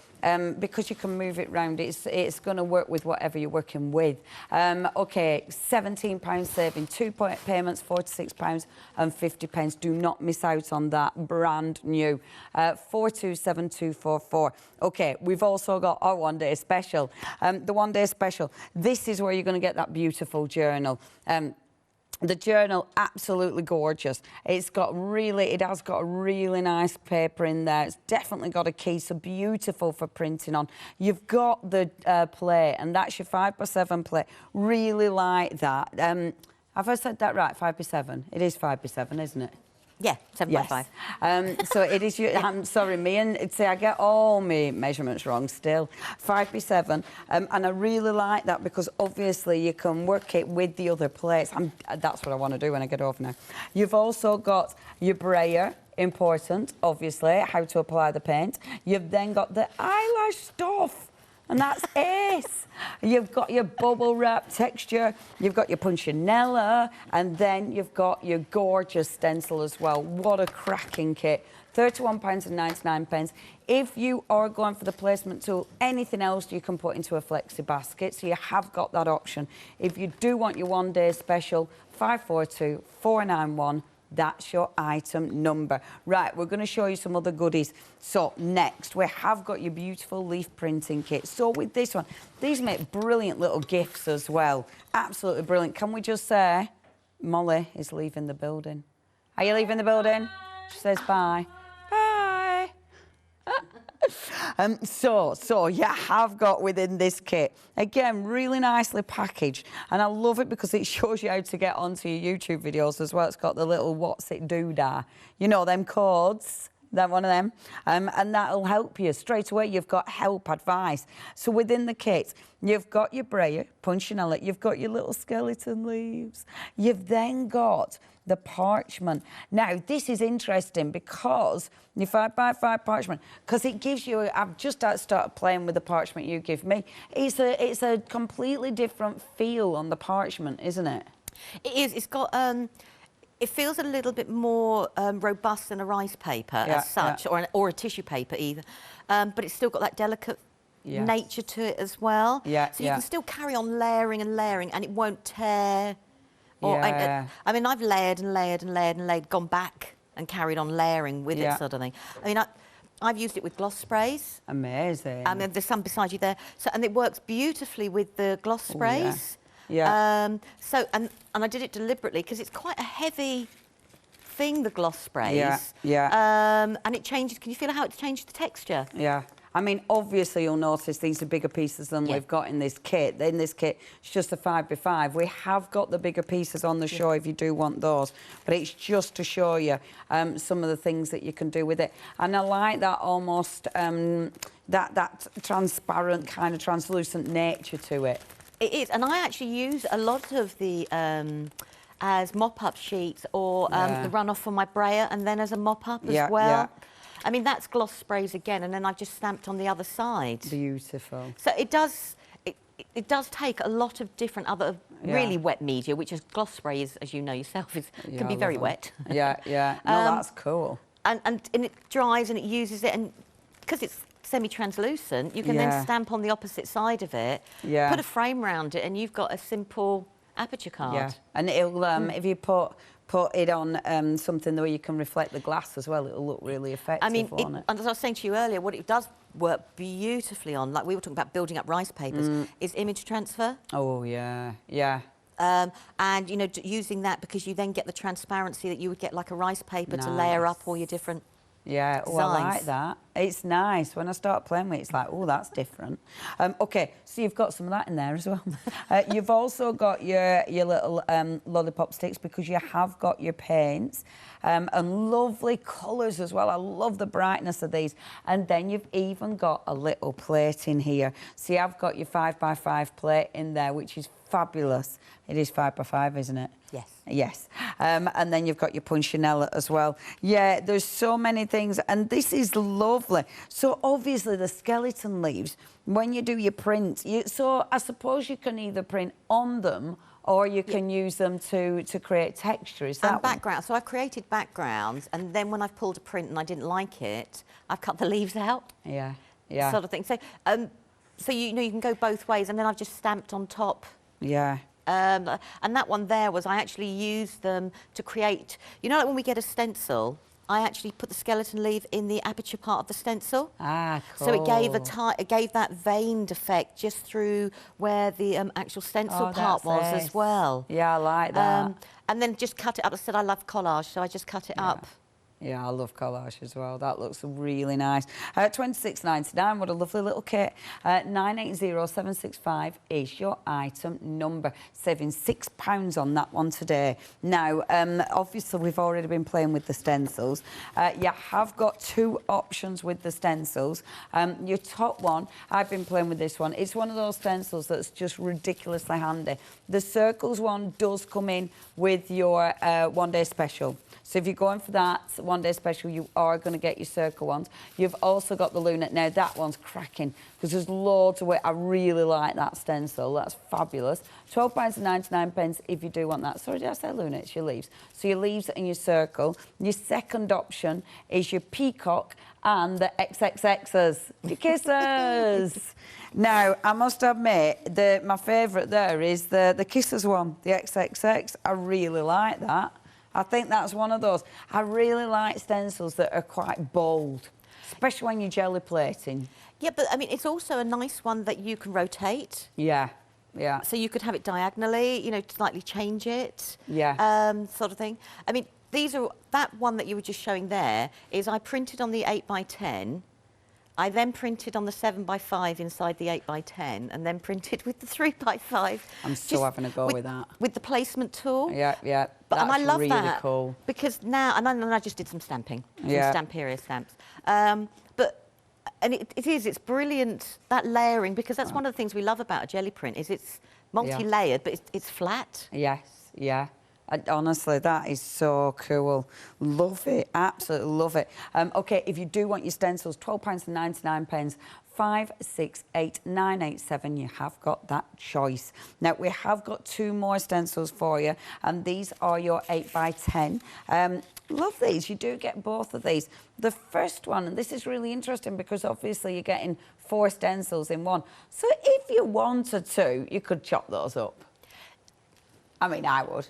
S1: because you can move it round, it's going to work with whatever you're working with. OK, £17 saving, 2 payments, £46 and 50p. Do not miss out on that, brand new. 427244. OK, we've also got our one-day special. The one-day special, this is where you're going to get that beautiful journal. The journal, absolutely gorgeous. It has got a really nice paper in there. It's definitely got a key, so beautiful for printing on. You've got the plate, and that's your 5x7 plate. Really like that. Have I said that right? 5x7? It is 5x7, isn't it?
S2: Yeah, 7x5.
S1: Yes. So it is your... I'm sorry, I get all my measurements wrong still. 5x7. And I really like that because obviously you can work it with the other plates. That's what I want to do when I get over now. You've also got your brayer. Important, obviously, how to apply the paint. You've then got the eyelash stuff. And that's ace. You've got your bubble wrap texture, you've got your punchinella, and then you've got your gorgeous stencil as well. What a cracking kit. £31.99. If you are going for the placement tool, anything else you can put into a flexi basket, so you have got that option. If you do want your one-day special, 542491. That's your item number. Right, we're going to show you some other goodies. So next, we have got your beautiful leaf printing kit. So with this one, these make brilliant little gifts as well. Absolutely brilliant. Can we just say, Molly is leaving the building. Are you leaving the building? She says bye. Bye. So you have got within this kit, again, really nicely packaged, and I love it because it shows you how to get onto your YouTube videos as well. It's got the little what's it doodah, you know, them codes, that one of them, and that'll help you straight away. You've got help advice. So within the kit, you've got your brayer, punchinella, you've got your little skeleton leaves, you've then got the parchment. Now, this is interesting because your 5x5 parchment, because it gives you, I've just started playing with the parchment you give me. It's a completely different feel on the parchment, isn't it?
S2: It is. It's got, it feels a little bit more robust than a rice paper as such, or a tissue paper either. But it's still got that delicate nature to it as well. So you can still carry on layering and layering and it won't tear. I mean, I've layered and layered and layered and layered, gone back and carried on layering with it sort of thing. I mean, I've used it with gloss sprays.
S1: Amazing.
S2: And there's some beside you there. So, and it works beautifully with the gloss sprays. So, and I did it deliberately because it's quite a heavy thing, the gloss sprays. And it changes, can you feel how it changed the texture?
S1: I mean, obviously, you'll notice these are bigger pieces than we've got in this kit. In this kit, it's just a 5x5. We have got the bigger pieces on the show if you do want those, but it's just to show you some of the things that you can do with it. And I like that almost that transparent kind of translucent nature to it.
S2: It is, and I actually use a lot of the as mop-up sheets or the runoff from my Brayer, and then as a mop-up as well. Yeah. I mean, that's gloss sprays again, and then I've just stamped on the other side.
S1: Beautiful.
S2: So it does. It does take a lot of different other really wet media, which is gloss spray, is, as you know yourself, can be very wet.
S1: Yeah, yeah. No, that's cool.
S2: And it dries and it uses it, and because it's semi-translucent, you can then stamp on the opposite side of it, put a frame around it, and you've got a simple aperture card. Yeah,
S1: and it'll if you put it on something where you can reflect the glass as well, it'll look really effective.
S2: I mean, and as I was saying to you earlier, what it does work beautifully on, like we were talking about building up rice papers, is image transfer.
S1: Oh, yeah, yeah.
S2: And, you know, using that because you then get the transparency that you would get like a rice paper to layer up all your different
S1: designs. Oh, I like that. It's nice. When I start playing with it, it's like, oh, that's different. OK, so you've got some of that in there as well. You've also got your little lollipop sticks because you have got your paints and lovely colours as well. I love the brightness of these. And then you've even got a little plate in here. See, I've got your 5x5 plate in there, which is fabulous. It is 5x5, isn't it?
S2: Yes.
S1: Yes. And then you've got your punchinella as well. Yeah, there's so many things. And this is lovely. So obviously the skeleton leaves, when you do your print, so I suppose you can either print on them or you can use them to create texture. Is that
S2: background? So I've created backgrounds, and then when I've pulled a print and I didn't like it, I've cut the leaves out.
S1: Yeah, yeah.
S2: Sort of thing. So, so you know, you can go both ways, and then I've just stamped on top.
S1: Yeah.
S2: And that one there was I actually used them to create, you know, like when we get a stencil, I actually put the skeleton leaf in the aperture part of the stencil.
S1: Ah, cool.
S2: So it gave that veined effect just through where the actual stencil part was as well.
S1: Yeah, I like that.
S2: And then just cut it up. I said I love collage, so I just cut it up.
S1: Yeah, I love collage as well. That looks really nice. £26.99, what a lovely little kit. 980765 is your item number. Saving £6 on that one today. Now, obviously, we've already been playing with the stencils. You have got two options with the stencils. Your top one, I've been playing with this one. It's one of those stencils that's just ridiculously handy. The circles one does come in with your one-day special. So if you're going for that one-day special, you are going to get your circle ones. You've also got the Lunette. Now, that one's cracking because there's loads of it. I really like that stencil. That's fabulous. £12.99 if you do want that. Sorry, did I say Lunette? It's your leaves. So your leaves and your circle. Your second option is your peacock and the XXXs, your kisses. Now, I must admit, my favourite there is the kisses one, the XXX. I really like that. I think that's one of those. I really like stencils that are quite bold, especially when you're jelly plating.
S2: Yeah, but I mean, it's also a nice one that you can rotate.
S1: Yeah, yeah.
S2: So you could have it diagonally, you know, slightly change it.
S1: Yeah.
S2: Sort of thing. I mean, that one that you were just showing there is I printed on the 8x10. I then printed on the 7x5 inside the 8x10 and then printed with the 3x5.
S1: I'm still having a go with that.
S2: With the placement tool.
S1: Yeah, yeah.
S2: But and I love
S1: really
S2: that
S1: cool.
S2: because now, and I just did some stamping, some Stamperia stamps. And it's brilliant, that layering, because that's one of the things we love about a jelly print is it's multi-layered, but it's flat.
S1: Yes, yeah. Honestly, that is so cool. Love it, absolutely love it. OK, if you do want your stencils, £12.99, 568987. You have got that choice. Now, we have got two more stencils for you, and these are your 8x10. Love these. You do get both of these. The first one, and this is really interesting because obviously you're getting 4 stencils in one. So if you wanted to, you could chop those up. I mean, I would.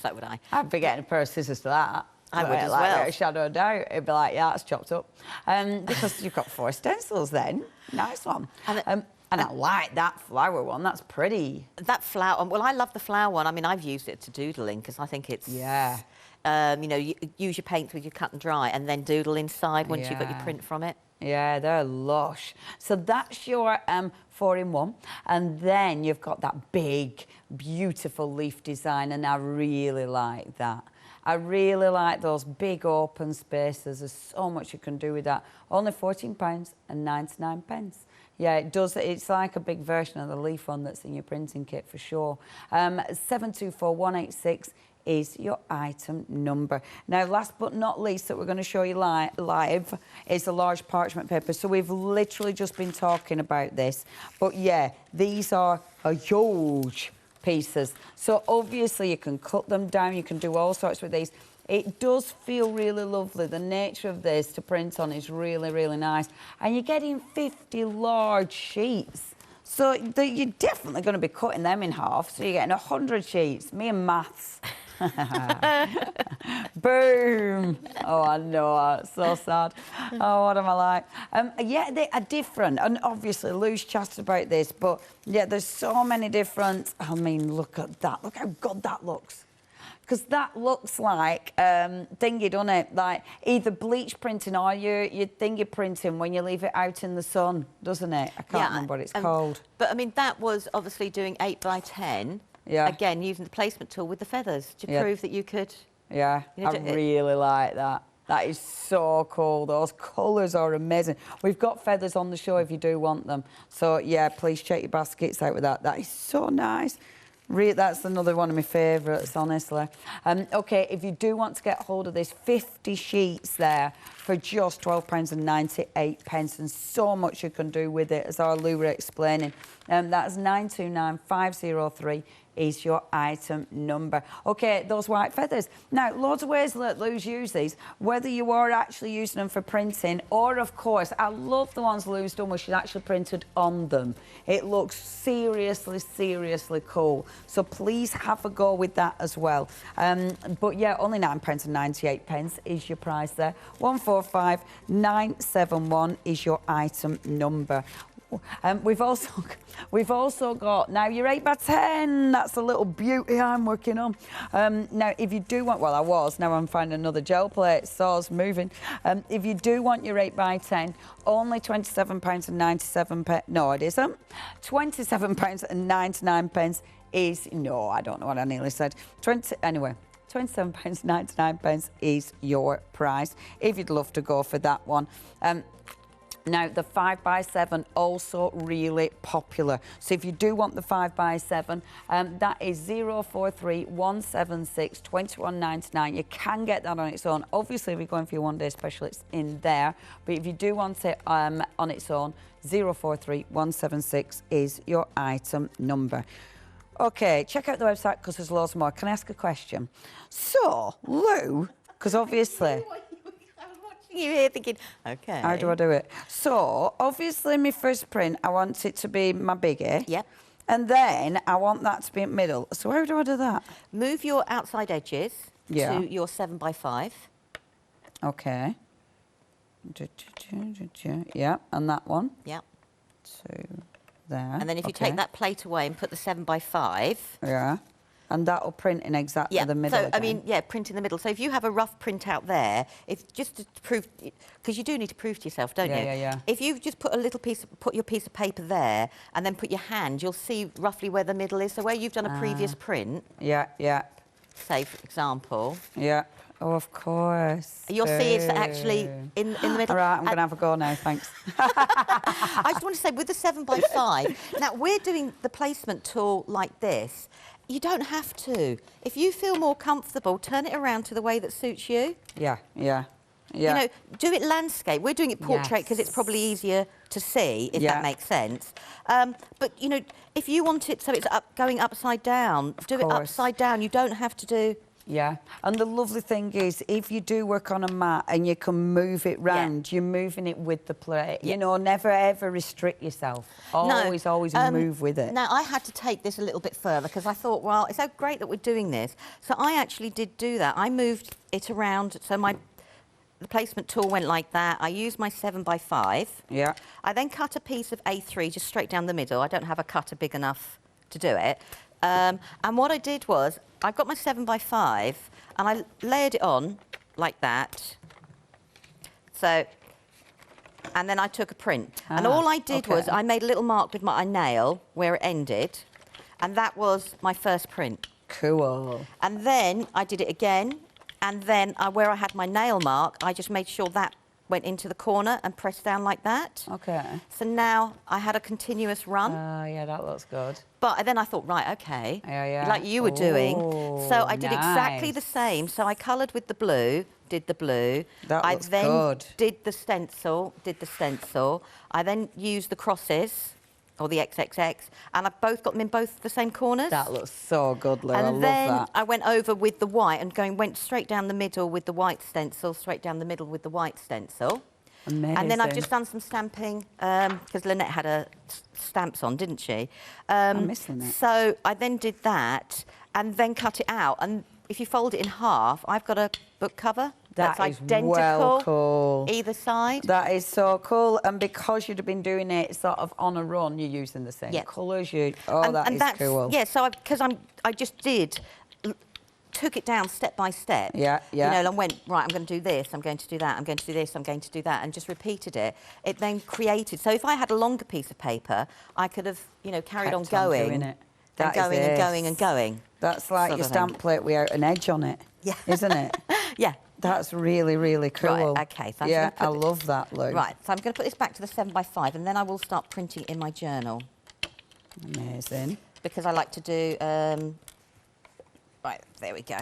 S2: So would I.
S1: I'd be getting a pair of scissors to that.
S2: I would as well.
S1: A shadow of doubt. It'd be like, yeah, that's chopped up. Because you've got 4 stencils then. Nice one. And I like that flower one. That's pretty.
S2: That flower, well, I love the flower one. I mean, I've used it to doodling because I think it's...
S1: Yeah.
S2: You know, you use your paints with your cut and dry and then doodle inside once you've got your print from it.
S1: Yeah, they're lush. So that's your 4-in-1. And then you've got that big, beautiful leaf design, and I really like that. I really like those big open spaces. There's so much you can do with that. Only £14.99. Yeah, it does. It's like a big version of the leaf one that's in your printing kit for sure. 724186 is your item number. Now, last but not least that we're going to show you live is the large parchment paper. So we've literally just been talking about this. But yeah, these are huge pieces. So obviously you can cut them down, you can do all sorts with these. It does feel really lovely. The nature of this to print on is really, really nice. And you're getting 50 large sheets. So you're definitely going to be cutting them in half. So you're getting 100 sheets. Me and maths. Boom. Oh, I know. It's so sad. Oh, what am I like? Yeah, they are different. And obviously, Lou's chatted about this. But, yeah, there's so many different... I mean, look at that. Look how good that looks. Because that looks like thingy, doesn't it? Like either bleach printing or your thingy printing when you leave it out in the sun, doesn't it? I can't remember what it's called.
S2: But I mean, that was obviously doing 8 by 10. Yeah. Again, using the placement tool with the feathers to prove that you could.
S1: Yeah, I really like that. That is so cool. Those colours are amazing. We've got feathers on the show if you do want them. So yeah, please check your baskets out with that. That is so nice. That's another one of my favourites, honestly. OK, if you do want to get hold of this, 50 sheets there for just £12.98, and so much you can do with it, as our Lou were explaining. That's 929503 is your item number. OK, those white feathers. Now, loads of ways that Lou's use these, whether you are actually using them for printing or, of course, I love the ones Lou's done where she's actually printed on them. It looks seriously, seriously cool. So please have a go with that as well. But yeah, only £9.98 is your price there. 145971 is your item number. We've also got, now your 8 by 10, that's a little beauty I'm working on. Now, if you do want, well, now I'm finding another gel plate, so it's moving. If you do want your 8 by 10, only £27.97, no, it isn't. £27.99 is, no, I don't know what I nearly said. Anyway. £27.99 is your price, if you'd love to go for that one. Now, the 5 by 7 also really popular. So if you do want the 5 by 7, that is 043176 2199. You can get that on its own. Obviously, if you're going for your one-day special, it's in there. But if you do want it on its own, 043176 is your item number. OK, check out the website because there's loads more. Can I ask a question? So, Lou, because obviously...
S2: You here thinking, OK.
S1: How do I do it? So, obviously, my first print, I want it to be my biggie.
S2: Yep.
S1: And then I want that to be in the middle. So how do I do that?
S2: Move your outside edges to your 7 by 5.
S1: OK. Yeah, and that one.
S2: Yep.
S1: To there.
S2: And then if you take that plate away and put the 7 by 5.
S1: Yeah. And that'll print in exactly the middle.
S2: So,
S1: again.
S2: I mean, yeah, print in the middle. So if you have a rough print out there, if just to prove, because you do need to prove to yourself, don't you?
S1: Yeah.
S2: If you just put put your piece of paper there and then put your hand, you'll see roughly where the middle is. So where you've done a previous print.
S1: Yeah.
S2: Say, for example.
S1: Yeah. Oh, of course.
S2: You'll see it's actually in the middle.
S1: All right, I'm going to have a go now, thanks.
S2: I just want to say, with the 7 by 5, now we're doing the placement tool like this. You don't have to. If you feel more comfortable, turn it around to the way that suits you.
S1: Yeah.
S2: You know, do it landscape. We're doing it portrait because it's probably easier to see, if that makes sense. But, you know, if you want it so it's going upside down, do it upside down. You don't have to do...
S1: Yeah, and the lovely thing is, if you do work on a mat and you can move it round, you're moving it with the plate. You know, never ever restrict yourself. Always move with it.
S2: Now, I had to take this a little bit further because I thought, well, it's so great that we're doing this. So I actually did do that. I moved it around, so the placement tool went like that. I used my 7 by 5. Yeah. I then cut a piece of A3 just straight down the middle. I don't have a cutter big enough to do it. And what I did was, I got my 7 by 5 and I layered it on like that. So, and then I took a print. And all I did was I made a little mark with my nail where it ended, and that was my first print.
S1: Cool.
S2: And then I did it again And then where I had my nail mark, I just made sure that went into the corner and pressed down like that.
S1: Okay.
S2: So now I had a continuous run.
S1: Oh, yeah, that looks good.
S2: But then I thought, right, okay,
S1: yeah.
S2: like you were doing. So I did exactly the same. So I coloured with the blue, did the blue.
S1: That looks good.
S2: I then did the stencil, I then used the crosses, or the XXX, and I both got them in both the same corners.
S1: That looks so good, Lou. I love that.
S2: And then I went over with the white and went straight down the middle with the white stencil, straight down the middle with the white stencil.
S1: Amazing.
S2: And then I've just done some stamping, because Lynette had her stamps on, didn't she? I'm
S1: missing it.
S2: So I then did that and then cut it out. And if you fold it in half, I've got a book cover that's identical,
S1: well cool.
S2: Either side.
S1: That is so cool. And because you'd have been doing it sort of on a run, you're using the same colours. That's cool.
S2: Yeah, so I just took it down step by step.
S1: Yeah.
S2: You know, and went, right, I'm going to do this, I'm going to do that, I'm going to do this, I'm going to do that, and just repeated it. It then created, so if I had a longer piece of paper, I could have, you know, carried on going. And going and going.
S1: That's like your stamp plate without an edge on it.
S2: Yeah.
S1: Isn't it?
S2: Yeah.
S1: That's really, really cool.
S2: Right, okay. So
S1: I love that, Lou.
S2: Right, so I'm going to put this back to the 7x5, and then I will start printing in my journal.
S1: Amazing.
S2: Because I like to do... Right, there we go.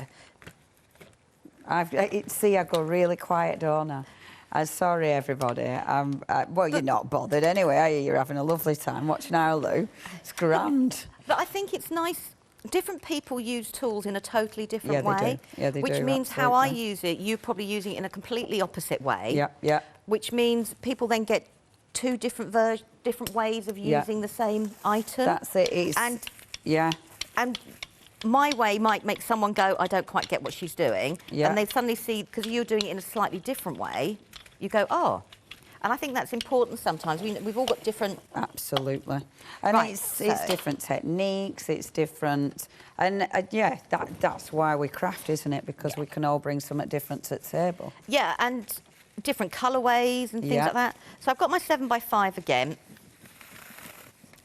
S1: See, I go really quiet, don't I? I'm sorry, everybody. Well, you're not bothered anyway, are you? You're having a lovely time watching our Lou. It's grand.
S2: But I think it's nice. Different people use tools in a totally different way.
S1: They do. Yeah, they do.
S2: Which means how I use it, you're probably using it in a completely opposite way.
S1: Yeah.
S2: Which means people then get two different ways of using the same item.
S1: That's it.
S2: And my way might make someone go, I don't quite get what she's doing.
S1: Yeah.
S2: And they suddenly see, because you're doing it in a slightly different way, you go, oh. And I think that's important sometimes. We've all got different...
S1: Absolutely. And it's different techniques, it's different... And, that's why we craft, isn't it? Because we can all bring something different to the table.
S2: Yeah, and different colourways and things like that. So I've got my 7x5 again.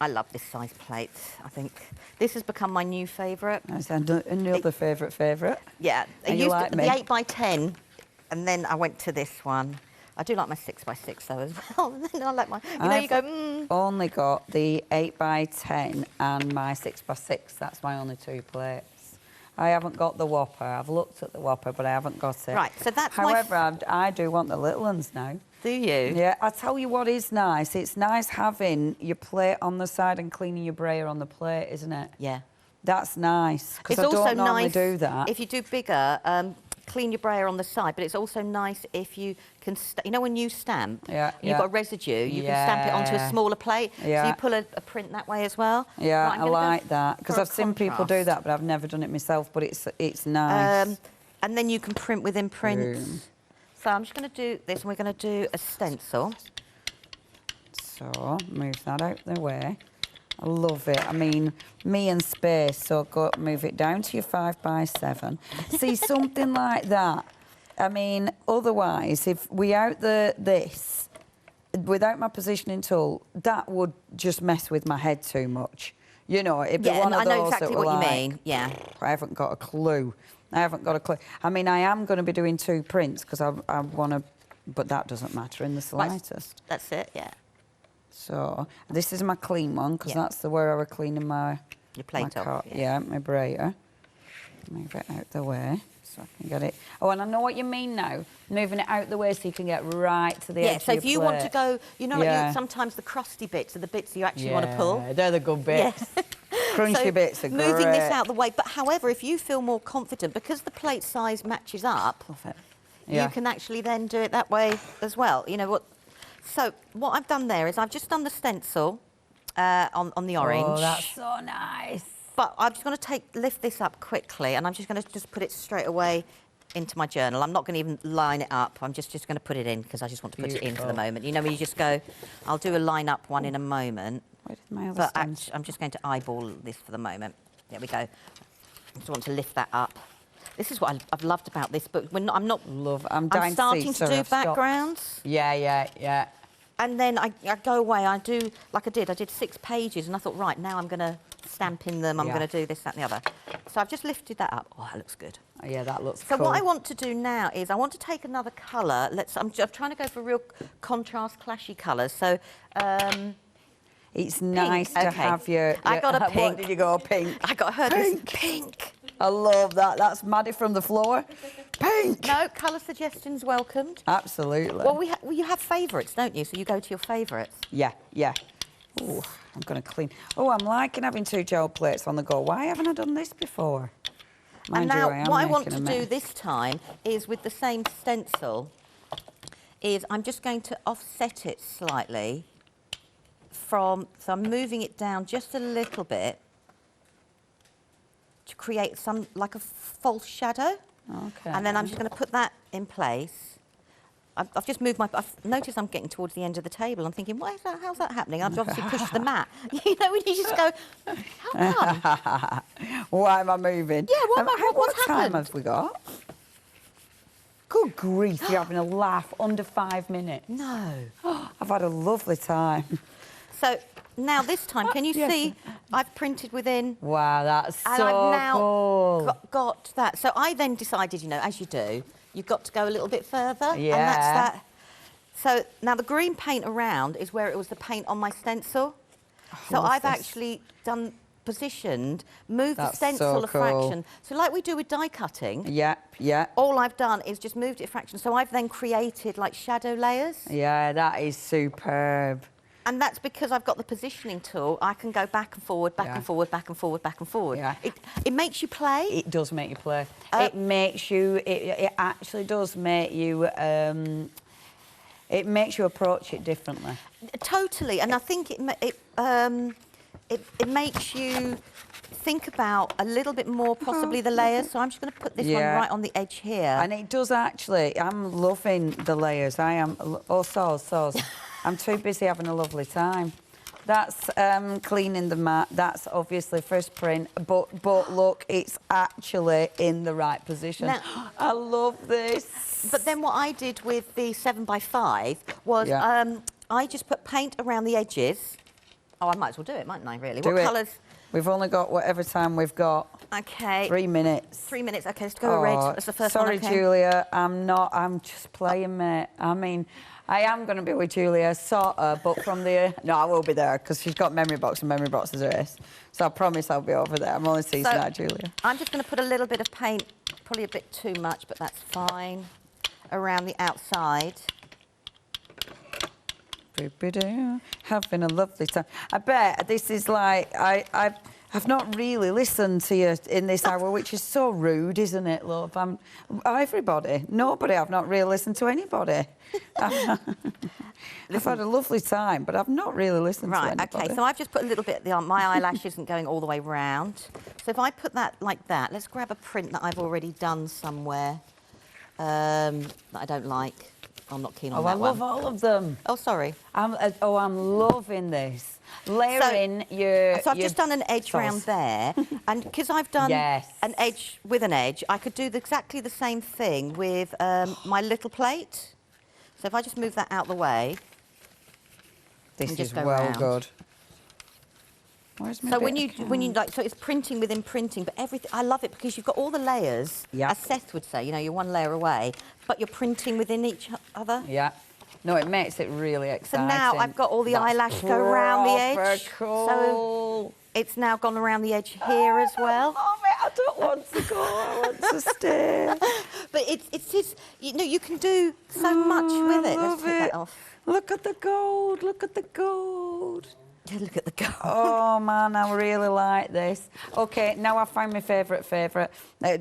S2: I love this size plate, I think. This has become my new favourite.
S1: Another favourite.
S2: Yeah. I used the 8x10, and then I went to this one. I do like my 6x6 though as well. And then I like my, I've
S1: only got the 8x10 and my 6x6. That's my only two plates. I haven't got the Whopper. I've looked at the Whopper, but I haven't got it.
S2: Right, so that's
S1: However, I do want the little ones now.
S2: Do you?
S1: Yeah, I tell you what is nice. It's nice having your plate on the side and cleaning your brayer on the plate, isn't it?
S2: Yeah.
S1: That's nice, because I don't normally do that.
S2: If you do bigger, clean your brayer on the side, but it's also nice if you can, you know when you stamp, you've got residue, you can stamp it onto a smaller plate, so you pull a print that way as well.
S1: Yeah, right, I like that, because I've seen people do that, but I've never done it myself, but it's nice.
S2: And then you can print within prints. So I'm just going to do this, and we're going to do a stencil.
S1: So, move that out the way. I love it. I mean, me and space, so move it down to your 5x7. See, something like that. I mean, otherwise, if without without my positioning tool, that would just mess with my head too much. You know, it'd be one of those
S2: I know exactly what you mean. Yeah.
S1: I haven't got a clue. I mean, I am going to be doing 2 prints because I want to, but that doesn't matter in the slightest.
S2: That's it, yeah.
S1: So this is my clean one, because that's where I was cleaning my...
S2: Your plate off.
S1: Yeah, my brayer. Move it out the way so I can get it. Oh, and I know what you mean now. Moving it out the way so you can get right to the edge of your plate.
S2: Yeah, so if you want to go... You know, like sometimes the crusty bits are the bits you actually want to pull.
S1: Yeah, they're the good bits. Yeah. Crunchy bits are great.
S2: Moving this out the way. But however, if you feel more confident, because the plate size matches up, you can actually then do it that way as well. You know what? So what I've done there is I've just done the stencil on the orange.
S1: Oh, that's so nice.
S2: But I'm just going to lift this up quickly, and I'm just going to put it straight away into my journal. I'm not going to even line it up. I'm just going to put it in because I just want to put it in for the moment. You know, when you just go, I'll do a line up one in a moment.
S1: Where did my other
S2: But I'm just going to eyeball this for the moment. There we go. I just want to lift that up. This is what I've loved about this book. I'm starting to do backgrounds.
S1: Yeah.
S2: And then I go away. I do, like I did 6 pages, and I thought, right, now I'm going to stamping them, I'm going to do this, that and the other. So I've just lifted that up. Oh, that looks good.
S1: Oh, yeah, that looks
S2: cool.
S1: So
S2: what I want to do now is I want to take another colour. I'm trying to go for real contrast, clashy colours. So
S1: it's nice to have your...
S2: I got a pink.
S1: What did you go, pink?
S2: I got her this pink.
S1: I love that. That's Maddie from the floor. Pink.
S2: No, colour suggestions welcomed.
S1: Absolutely.
S2: Well, you have favourites, don't you? So you go to your favourites.
S1: Yeah, yeah. Oh, I'm going to clean. Oh, I'm liking having 2 gel plates on the go. Why haven't I done this before?
S2: And now, what I want to do this time is with the same stencil, is I'm just going to offset it slightly so I'm moving it down just a little bit to create like a false shadow.
S1: Okay.
S2: And then I'm just going to put that in place. I've just moved I've noticed I'm getting towards the end of the table. I'm thinking, how's that happening? I've obviously pushed the mat. You know, when you just go, how come?
S1: Why am I moving?
S2: Yeah, what's happened?
S1: What time have we got? Good grief, you're having a laugh under 5 minutes.
S2: No.
S1: I've had a lovely time.
S2: So now this time, can you see I've printed within?
S1: Wow, that's so
S2: cool. And I've now
S1: cool.
S2: got that. So I then decided, you know, as you do, you've got to go a little bit further.
S1: Yeah.
S2: And that's that. So now the green paint around is where it was the paint on my stencil. So I've actually moved the stencil a fraction. So like we do with die cutting.
S1: Yeah, yeah.
S2: All I've done is just moved it a fraction. So I've then created like shadow layers.
S1: Yeah, that is superb.
S2: And that's because I've got the positioning tool. I can go back and forward, back and forward, back and forward, back and forward.
S1: Yeah.
S2: It makes you play.
S1: It does make you play. It makes you. It actually does make you. It makes you approach it differently.
S2: Totally, and I think it makes you think about a little bit more possibly the layers. So I'm just going to put this one right on the edge here.
S1: And it does actually. I'm loving the layers. I am. Oh, sauce. I'm too busy having a lovely time. That's cleaning the mat. That's obviously first print. But look, it's actually in the right position. Now, I love this.
S2: But then what I did with the 7x5 was I just put paint around the edges. Oh, I might as well do it, mightn't I, really? What colours?
S1: We've only got whatever time we've got.
S2: OK.
S1: 3 minutes.
S2: 3 minutes. OK, let's go red. That's the first one.
S1: Sorry, Julia. I'm just playing, mate. I mean, I am going to be with Julia, sort of, but from the... No, I will be there, because she's got memory box and memory box is a race. So I promise I'll be over there. I'm only teasing out Julia.
S2: I'm just going to put a little bit of paint, probably a bit too much, but that's fine, around the outside.
S1: Having a lovely time. I bet this is like... I've not really listened to you in this hour, which is so rude, isn't it, love? Everybody. Nobody. I've not really listened to anybody. I've had a lovely time, but I've not really listened to anybody.
S2: Right, OK, so I've just put a little bit... My eyelash isn't going all the way round. So if I put that like that, let's grab a print that I've already done somewhere that I don't like. I'm not keen on that one.
S1: I love all of them.
S2: Oh, sorry.
S1: I'm loving this. Layering your...
S2: So I've just done an edge round there. And because I've done an edge with an edge, I could do exactly the same thing with my little plate. So if I just move that out the way...
S1: This is well good.
S2: So when you like, so it's printing within printing, but everything, I love it because you've got all the layers, as Seth would say, you know, you're one layer away, but you're printing within each other. Yeah.
S1: No, it makes it really exciting.
S2: So now I've got all the eyelash go around the edge.
S1: Cool.
S2: So it's now gone around the edge here as well.
S1: Oh, I don't want to go. I want to stay.
S2: But it's you know, you can do so much with it. Let's take that off.
S1: Look at the gold. Look at the gold.
S2: Yeah, look at the gold.
S1: Oh, man, I really like this. OK, now I find my favourite.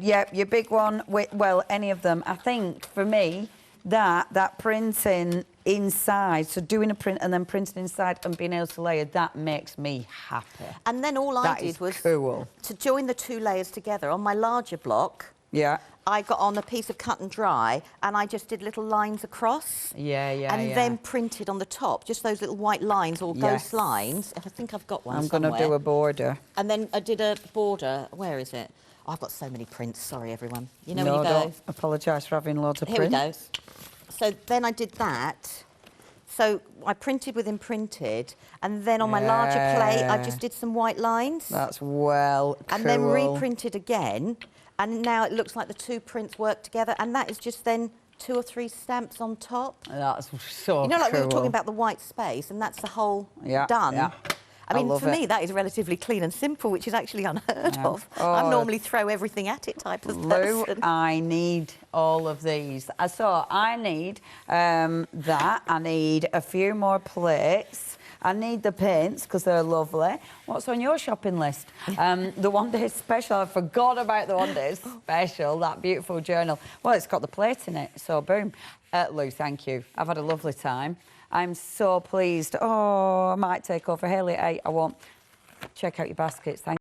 S1: Yeah, your big one, well, any of them. I think, for me, that printing inside, so doing a print and then printing inside and being able to layer, that makes me happy.
S2: And then all I did was to join the 2 layers together on my larger block. Yeah. I got on a piece of cut and dry and I just did little lines across. And then printed on the top, just those little white lines or ghost lines. I think I've got one
S1: I'm going to do a border.
S2: And then I did a border. Where is it? Oh, I've got so many prints. Sorry, everyone. You know when you go...
S1: don't apologise for having loads of prints.
S2: Here we go. So then I did that. So I printed with imprinted, and then on my larger plate, I just did some white lines.
S1: That's well cool.
S2: And then reprinted again, and now it looks like the two prints work together, and that is just then 2 or 3 stamps on top.
S1: That's so cool.
S2: You know, like we were talking about the white space, and that's the whole done.
S1: Yeah.
S2: I mean, for me, that is relatively clean and simple, which is actually unheard of.
S1: Oh,
S2: I'm normally throw everything at it type of
S1: Lou,
S2: person.
S1: I need all of these. So I need that. I need a few more plates. I need the paints because they're lovely. What's on your shopping list? The One Day Special. I forgot about the One Day Special, that beautiful journal. Well, it's got the plate in it, so boom. Lou, thank you. I've had a lovely time. I'm so pleased. Oh, I might take over. Hayley, I won't. Check out your baskets. Thank you.